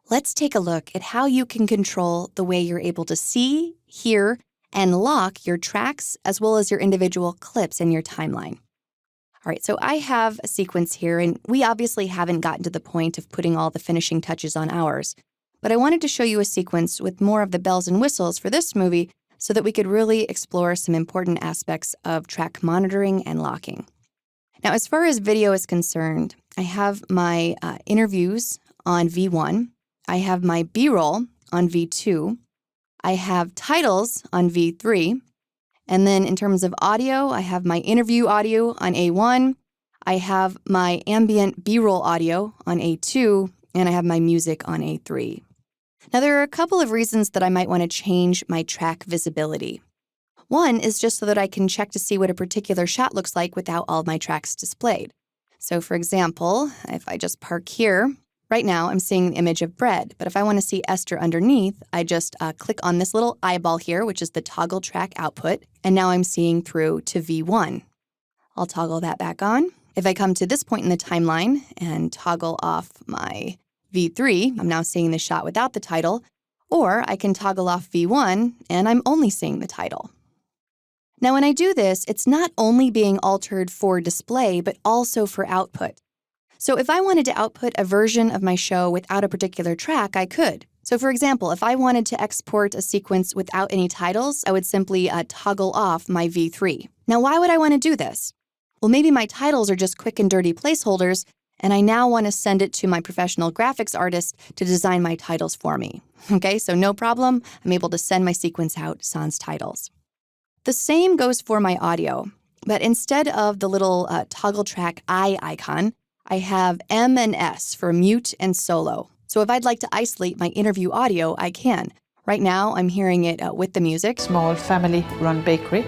Let's take a look at how you can control the way you're able to see, hear, and lock your tracks as well as your individual clips in your timeline. All right, so I have a sequence here, and we obviously haven't gotten to the point of putting all the finishing touches on ours. But I wanted to show you a sequence with more of the bells and whistles for this movie so that we could really explore some important aspects of track monitoring and locking. Now, as far as video is concerned, I have my interviews on V1. I have my B-roll on V2. I have titles on V3. And then in terms of audio, I have my interview audio on A1. I have my ambient B-roll audio on A2. And I have my music on A3. Now, there are a couple of reasons that I might want to change my track visibility. One is just so that I can check to see what a particular shot looks like without all my tracks displayed. So, for example, if I just park here, right now I'm seeing an image of bread, but if I want to see Esther underneath, I just click on this little eyeball here, which is the toggle track output, and now I'm seeing through to V1. I'll toggle that back on. If I come to this point in the timeline and toggle off my V3, I'm now seeing the shot without the title, or I can toggle off V1 and I'm only seeing the title. Now, when I do this, it's not only being altered for display, but also for output. So if I wanted to output a version of my show without a particular track, I could. So for example, if I wanted to export a sequence without any titles, I would simply toggle off my V3. Now, why would I want to do this? Well, maybe my titles are just quick and dirty placeholders, and I now want to send it to my professional graphics artist to design my titles for me. Okay, so no problem. I'm able to send my sequence out sans titles. The same goes for my audio, but instead of the little toggle track I icon, I have M and S for mute and solo. So if I'd like to isolate my interview audio, I can. Right now, I'm hearing it with the music. Small family-run bakery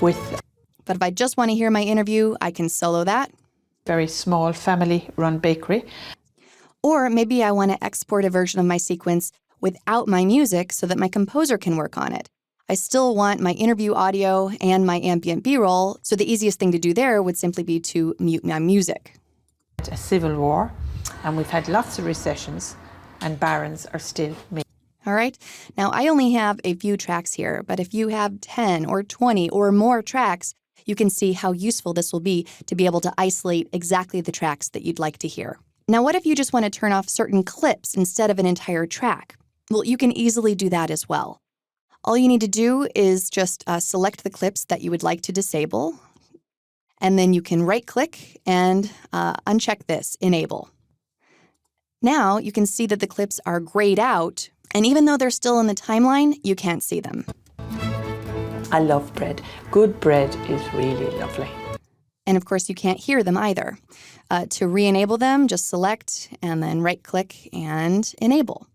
with... But if I just want to hear my interview, I can solo that. Very small family-run bakery. Or maybe I want to export a version of my sequence without my music so that my composer can work on it. I still want my interview audio and my ambient B-roll, so the easiest thing to do there would simply be to mute my music. A civil war, and we've had lots of recessions, and barons are still made. All right, now I only have a few tracks here, but if you have 10 or 20 or more tracks, you can see how useful this will be to be able to isolate exactly the tracks that you'd like to hear. Now, what if you just want to turn off certain clips instead of an entire track? Well, you can easily do that as well. All you need to do is just select the clips that you would like to disable, and then you can right-click and uncheck this, Enable. Now you can see that the clips are grayed out, and even though they're still in the timeline, you can't see them. I love bread. Good bread is really lovely. And of course, you can't hear them either. To re-enable them, just select and then right-click and Enable.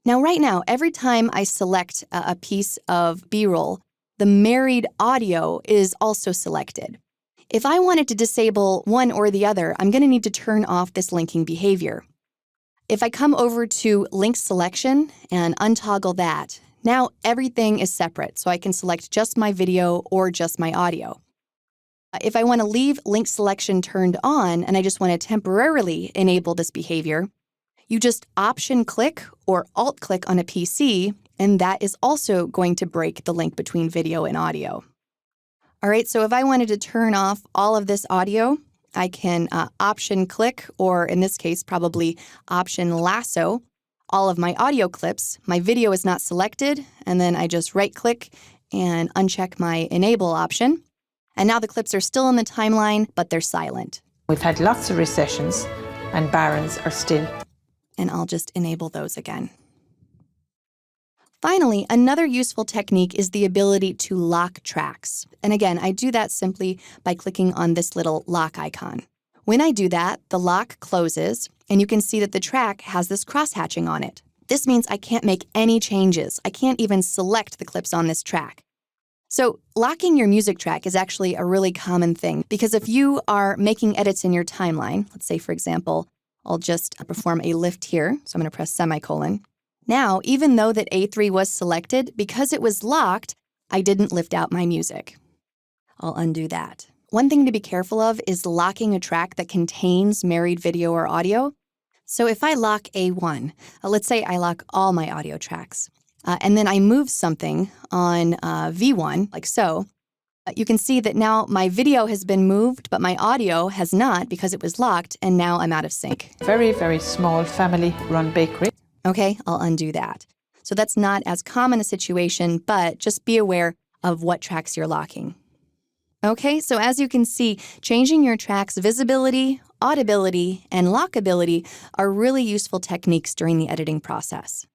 Now, right now, every time I select a piece of B-roll, the married audio is also selected. If I wanted to disable one or the other, I'm going to need to turn off this linking behavior. If I come over to link selection and untoggle that, now everything is separate, so I can select just my video or just my audio. If I want to leave link selection turned on and I just want to temporarily enable this behavior, you just Option-click or Alt-click on a PC, and that is also going to break the link between video and audio. All right, so if I wanted to turn off all of this audio, I can Option-click, or in this case, probably Option-lasso, all of my audio clips. My video is not selected, and then I just right-click and uncheck my Enable option. And now the clips are still in the timeline, but they're silent. We've had lots of recessions, and barons are still. And I'll just enable those again. Finally, another useful technique is the ability to lock tracks. And again, I do that simply by clicking on this little lock icon. When I do that, the lock closes, and you can see that the track has this cross-hatching on it. This means I can't make any changes. I can't even select the clips on this track. So locking your music track is actually a really common thing, because if you are making edits in your timeline, let's say, for example, I'll just perform a lift here, so I'm going to press semicolon. Now, even though that A3 was selected, because it was locked, I didn't lift out my music. I'll undo that. One thing to be careful of is locking a track that contains married video or audio. So if I lock A1, let's say I lock all my audio tracks, and then I move something on V1, like so, you can see that now my video has been moved, but my audio has not because it was locked, and now I'm out of sync. Very, very small family-run bakery. Okay, I'll undo that. So that's not as common a situation, but just be aware of what tracks you're locking. Okay, so as you can see, changing your track's visibility, audibility, and lockability are really useful techniques during the editing process.